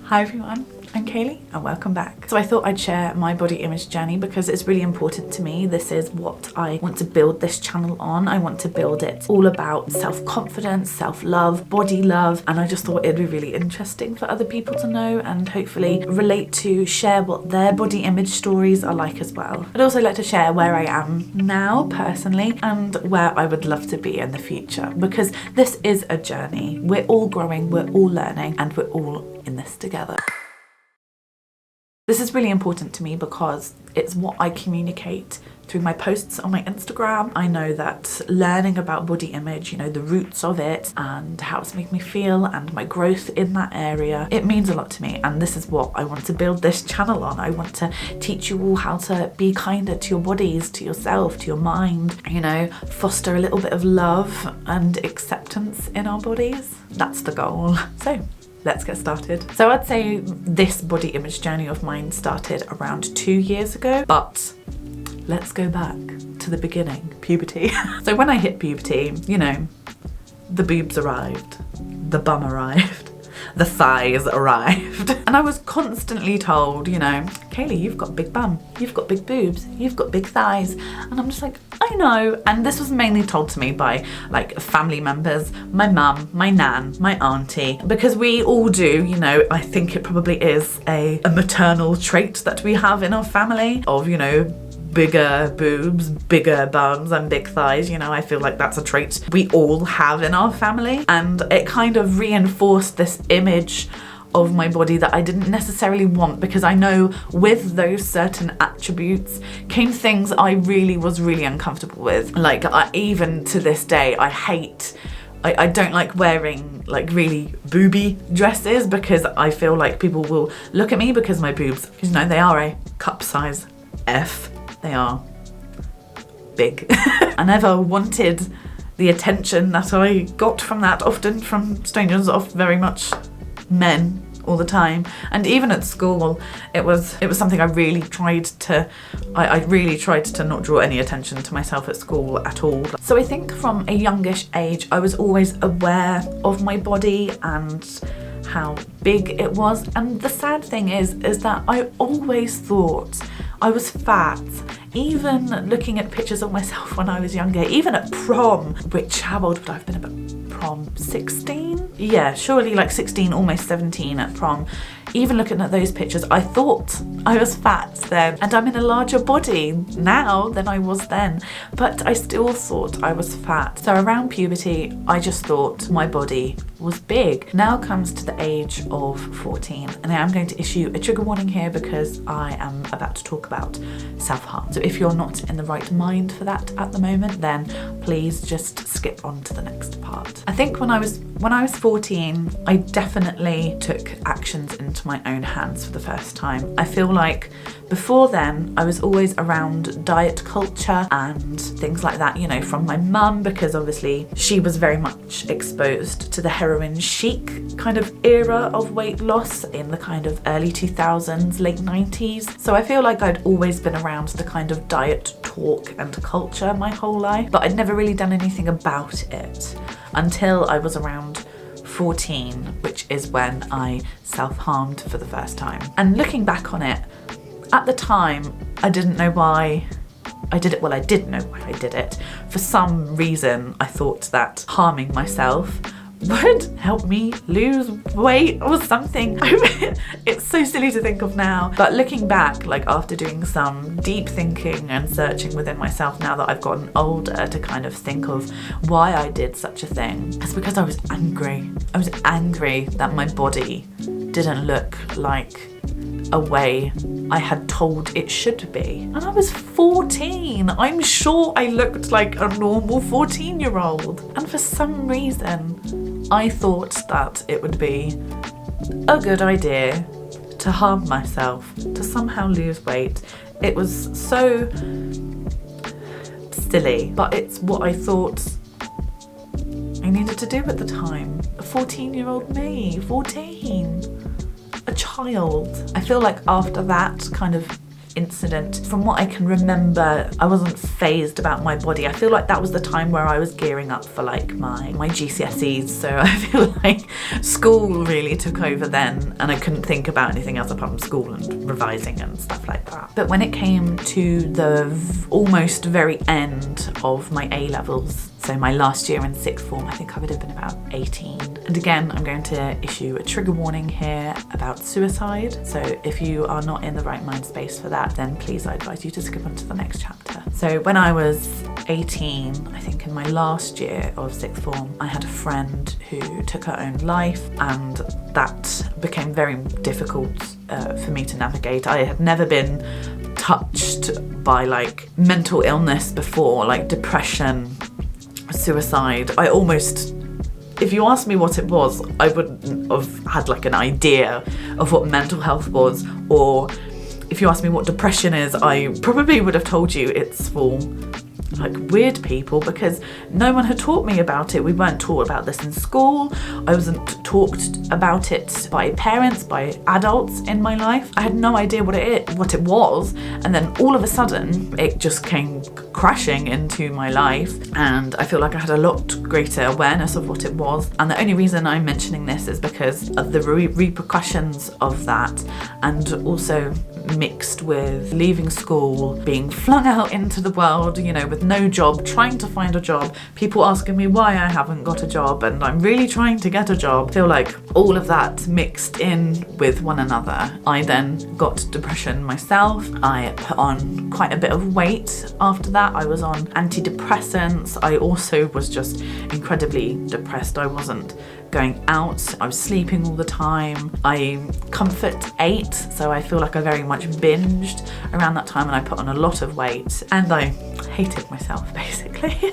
Hi everyone, I'm Kayleigh and welcome back. So I thought I'd share my body image journey because it's really important to me. This is what I want to build this channel on. I want to build it all about self-confidence, self-love, body love, and I just thought it'd be really interesting for other people to know and hopefully relate to, share what their body image stories are like as well. I'd also like to share where I am now personally and where I would love to be in the future, because this is a journey. We're all growing, we're all learning, and we're all in this together. This is really important to me because it's what I communicate through my posts on my Instagram. I know that learning about body image, you know, the roots of it and how it's made me feel and my growth in that area, it means a lot to me, and this is what I want to build this channel on. I want to teach you all how to be kinder to your bodies, to yourself, to your mind, you know, foster a little bit of love and acceptance in our bodies. That's the goal. So let's get started. So I'd say this body image journey of mine started around 2 years ago, but let's go back to the beginning, puberty. So when I hit puberty, you know, the boobs arrived, the bum arrived, the thighs arrived. And I was constantly told, you know, Kayleigh, you've got big bum, you've got big boobs, you've got big thighs. And I'm just like, I know. And this was mainly told to me by like family members, my mum, my nan, my auntie, because we all do, you know, I think it probably is a maternal trait that we have in our family of, you know, bigger boobs, bigger bums and big thighs. You know, I feel like that's a trait we all have in our family, and it kind of reinforced this image of my body that I didn't necessarily want, because I know with those certain attributes came things I was really uncomfortable with. Like even to this day, I don't like wearing like really booby dresses, because I feel like people will look at me because my boobs, you know, they are a cup size F. They are big. I never wanted the attention that I got from that, often from strangers, of very much men all the time. And even at school, it was something I really tried to not draw any attention to myself at school at all. So I think from a youngish age, I was always aware of my body and how big it was. And the sad thing is that I always thought I was fat. Even looking at pictures of myself when I was younger, even at prom, which, how old would I have been at prom? 16? Yeah, surely like 16, almost 17 at prom. Even looking at those pictures, I thought I was fat then, and I'm in a larger body now than I was then, but I still thought I was fat. So around puberty, I just thought my body was big. Now comes to the age of 14, and I am going to issue a trigger warning here because I am about to talk about self-harm. So if you're not in the right mind for that at the moment, then please just skip on to the next part. I think when I was 14, I definitely took actions into my own hands for the first time. I feel like before then I was always around diet culture and things like that, you know, from my mum, because obviously she was very much exposed to the heroin chic kind of era of weight loss in the kind of early 2000s, late 90s. So I feel like I'd always been around the kind of diet talk and culture my whole life, but I'd never really done anything about it until I was around 14, which is when I self-harmed for the first time. And looking back on it, at the time, I didn't know why I did it. Well, I did know why I did it. For some reason, I thought that harming myself would help me lose weight or something. It's so silly to think of now, but looking back, like after doing some deep thinking and searching within myself now that I've gotten older to kind of think of why I did such a thing, it's because I was angry. I was angry that my body didn't look like a way I had told it should be. And I was 14. I'm sure I looked like a normal 14-year-old. And for some reason, I thought that it would be a good idea to harm myself, to somehow lose weight. It was so silly, but it's what I thought I needed to do at the time. A 14-year-old me, 14. A child. I feel like after that kind of incident. From what I can remember, I wasn't phased about my body. I feel like that was the time where I was gearing up for like my GCSEs, so I feel like school really took over then, and I couldn't think about anything else apart from school and revising and stuff like that. But when it came to the almost very end of my A-levels, so my last year in sixth form, I think I would have been about 18. And again, I'm going to issue a trigger warning here about suicide. So if you are not in the right mind space for that, then please I advise you to skip on to the next chapter. So when I was 18, I think in my last year of sixth form, I had a friend who took her own life, and that became very difficult for me to navigate. I had never been touched by like mental illness before, like depression, suicide. I almost, if you asked me what it was, I wouldn't have had like an idea of what mental health was, or if you asked me what depression is, I probably would have told you it's for like weird people, because no one had taught me about it. We weren't taught about this in school. I wasn't talked about it by parents, by adults in my life. I had no idea what it was, and then all of a sudden it just came crashing into my life, and I feel like I had a lot greater awareness of what it was. And the only reason I'm mentioning this is because of the repercussions of that, and also mixed with leaving school, being flung out into the world, you know, with no job, trying to find a job, people asking me why I haven't got a job, and I'm really trying to get a job. I feel like all of that mixed in with one another. I then got depression myself. I put on quite a bit of weight after that. I was on antidepressants. I also was just incredibly depressed. I wasn't going out, I was sleeping all the time. I comfort ate, so I feel like I very much binged around that time, and I put on a lot of weight, and I hated myself basically.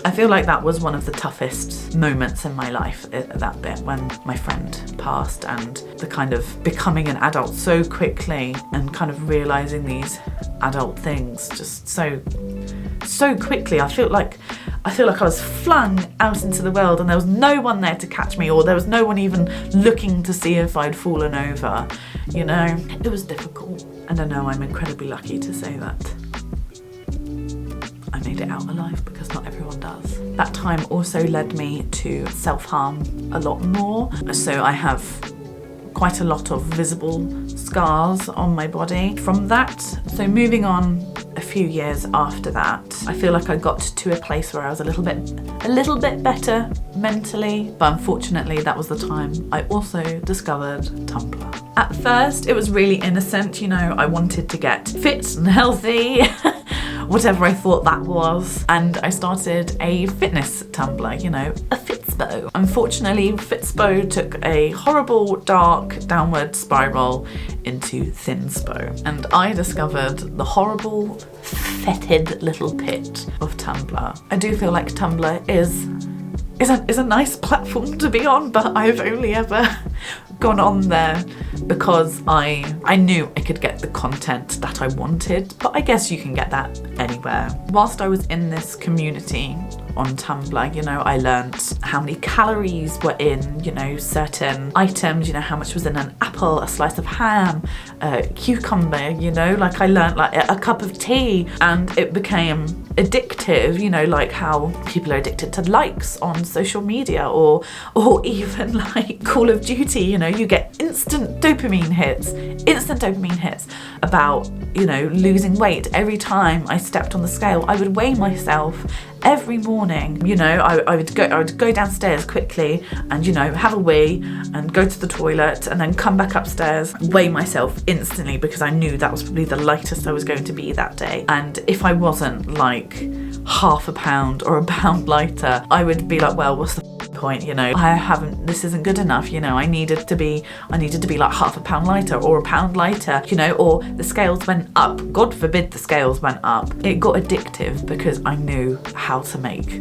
I feel like that was one of the toughest moments in my life, that bit when my friend passed, and the kind of becoming an adult so quickly and kind of realizing these adult things just so quickly. I feel like I was flung out into the world, and there was no one there to catch me, or there was no one even looking to see if I'd fallen over. You know, it was difficult, and I know I'm incredibly lucky to say that I made it out alive, because not everyone does. That time also led me to self-harm a lot more. So I have quite a lot of visible scars on my body from that. So moving on a few years after that, I feel like I got to a place where I was a little bit better mentally, but unfortunately that was the time I also discovered Tumblr. At first it was really innocent, you know, I wanted to get fit and healthy, whatever I thought that was, and I started a fitness Tumblr, you know, a Fitspo. Unfortunately, Fitspo took a horrible dark downward spiral into Thinspo, and I discovered the horrible fetid little pit of Tumblr. I do feel like Tumblr is a nice platform to be on, but I've only ever gone on there because I knew I could get the content that I wanted, but I guess you can get that anywhere. Whilst I was in this community on Tumblr, you know, I learnt how many calories were in, you know, certain items, you know, how much was in an apple, a slice of ham, a cucumber, you know, like I learnt like a cup of tea, and it became addictive, you know, like how people are addicted to likes on social media, or even like Call of Duty, you know, you get instant dopamine hits about, you know, losing weight. Every time I stepped on the scale, I would weigh myself every morning. You know, I would go downstairs quickly and, you know, have a wee and go to the toilet and then come back upstairs, weigh myself instantly, because I knew that was probably the lightest I was going to be that day. And if I wasn't like half a pound or a pound lighter, I would be like, well, what's the point, you know, this isn't good enough, you know, I needed to be like half a pound lighter or a pound lighter, you know, or the scales went up. God forbid the scales went up. It got addictive because I knew how to make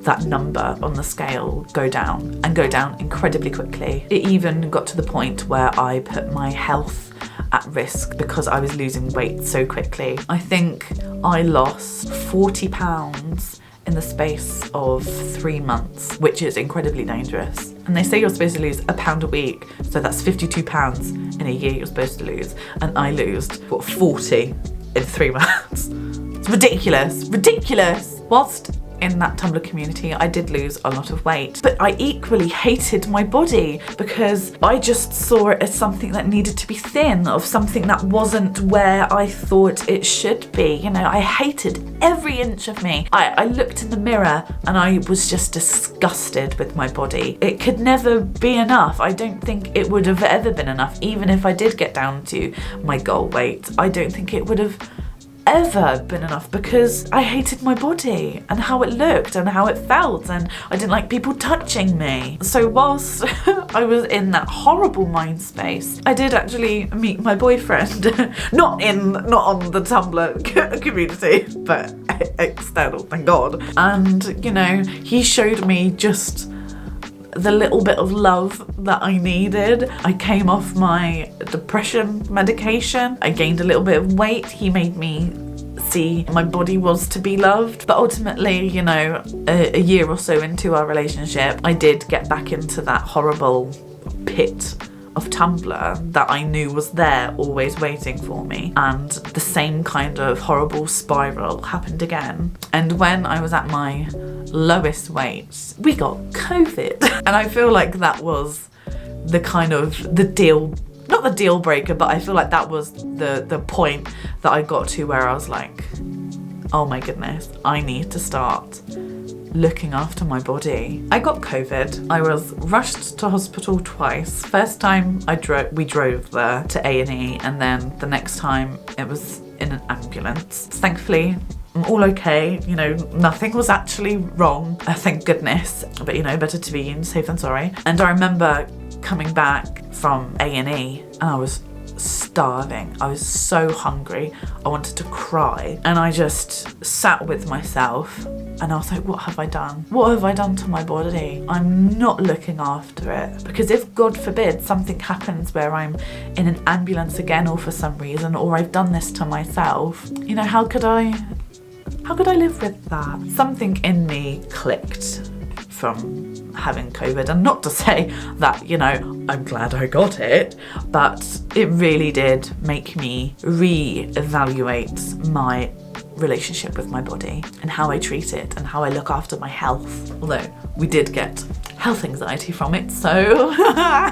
that number on the scale go down, and go down incredibly quickly. It even got to the point where I put my health at risk because I was losing weight so quickly. I think I lost 40 pounds in the space of 3 months, which is incredibly dangerous. And they say you're supposed to lose a pound a week, so that's 52 pounds in a year you're supposed to lose. And I lost, 40 in 3 months. It's ridiculous, ridiculous. Whilst in that Tumblr community, I did lose a lot of weight, but I equally hated my body because I just saw it as something that needed to be thin, of something that wasn't where I thought it should be. You know, I hated every inch of me. I looked in the mirror and I was just disgusted with my body. It could never be enough. I don't think it would have ever been enough. Even if I did get down to my goal weight, I don't think it would have ever been enough because I hated my body and how it looked and how it felt, and I didn't like people touching me. So whilst I was in that horrible mind space, I did actually meet my boyfriend, not on the Tumblr community, but external, thank God. And you know, he showed me just the little bit of love that I needed. I came off my depression medication. I gained a little bit of weight. He made me see my body was to be loved. But ultimately, you know, a year or so into our relationship, I did get back into that horrible pit of Tumblr that I knew was there, always waiting for me. And the same kind of horrible spiral happened again. And when I was at my lowest weight, we got COVID. And I feel like that was the kind of not the deal breaker, but I feel like that was the point that I got to where I was like, oh my goodness, I need to start looking after my body. I got COVID. I was rushed to hospital twice. First time we drove there to A&E, and then the next time it was in an ambulance. Thankfully, I'm all okay, you know, nothing was actually wrong, thank goodness. But you know, better to be safe than sorry. And I remember coming back from A&E and I was starving. I was so hungry. I wanted to cry. And I just sat with myself and I was like, what have I done? What have I done to my body? I'm not looking after it. Because if, God forbid, something happens where I'm in an ambulance again or for some reason, or I've done this to myself, you know, how could I live with that? Something in me clicked from having COVID, and not to say that, you know, I'm glad I got it, but it really did make me re-evaluate my relationship with my body and how I treat it and how I look after my health. Although we did get health anxiety from it, so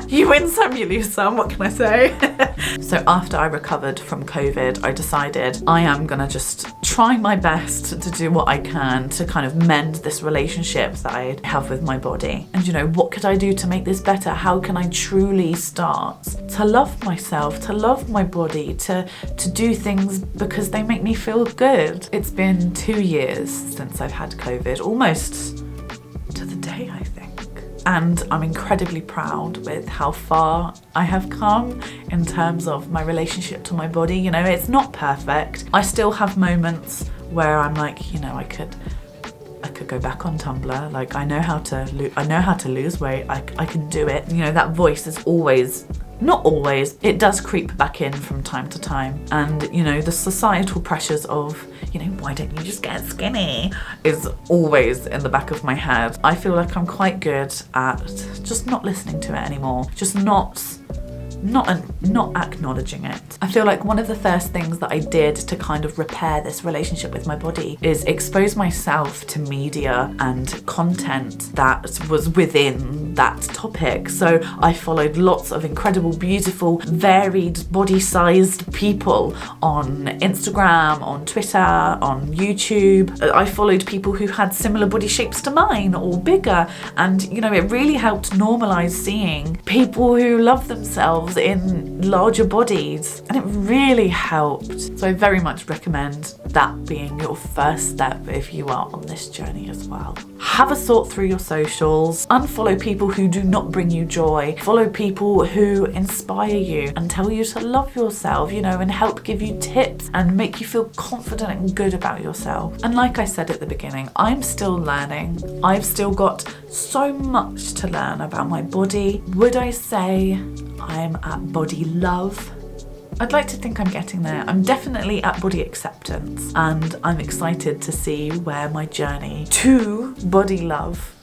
you win some, you lose some, what can I say? So after I recovered from COVID, I decided I am gonna just try my best to do what I can to kind of mend this relationship that I have with my body. And you know, what could I do to make this better? How can I truly start to love myself, to love my body, to do things because they make me feel good? It's been 2 years since I've had COVID, almost to the day, I think. And I'm incredibly proud with how far I have come in terms of my relationship to my body. You know, it's not perfect. I still have moments where I'm like, you know, I could go back on Tumblr. Like, I know how to lose weight. I can do it. You know, that voice is always, not always, it does creep back in from time to time. And, you know, the societal pressures of, you know, why don't you just get skinny, is always in the back of my head. I feel like I'm quite good at just not listening to it anymore. Just not acknowledging it. I feel like one of the first things that I did to kind of repair this relationship with my body is expose myself to media and content that was within that topic. So I followed lots of incredible, beautiful, varied body-sized people on Instagram, on Twitter, on YouTube. I followed people who had similar body shapes to mine or bigger, and you know, it really helped normalize seeing people who love themselves in larger bodies, and it really helped. So I very much recommend that being your first step if you are on this journey as well. Have a sort through your socials, unfollow people who do not bring you joy, follow people who inspire you and tell you to love yourself, you know, and help give you tips and make you feel confident and good about yourself. And like I said at the beginning, I'm still learning. I've still got so much to learn about my body. Would I say I'm at body love? I'd like to think I'm getting there. I'm definitely at body acceptance, and I'm excited to see where my journey to body love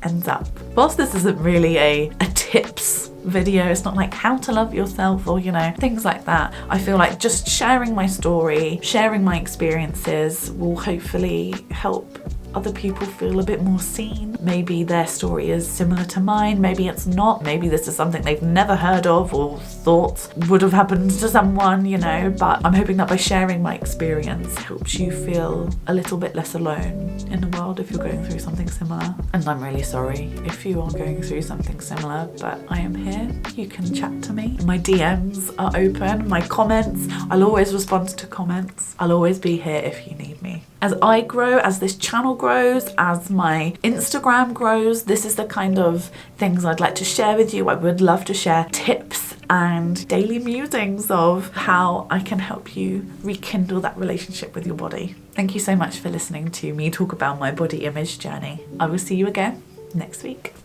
ends up. Whilst this isn't really a tips video, it's not like how to love yourself or, you know, things like that. I feel like just sharing my story, sharing my experiences will hopefully help other people feel a bit more seen. Maybe their story is similar to mine, maybe it's not, maybe this is something they've never heard of or thought would have happened to someone, you know, but I'm hoping that by sharing my experience helps you feel a little bit less alone in the world if you're going through something similar. And I'm really sorry if you are going through something similar, but I am here. You can chat to me. My DMs are open, my comments, I'll always respond to comments. I'll always be here if you need me. As I grow, as this channel grows, as my Instagram grows, this is the kind of things I'd like to share with you. I would love to share tips and daily musings of how I can help you rekindle that relationship with your body. Thank you so much for listening to me talk about my body image journey. I will see you again next week.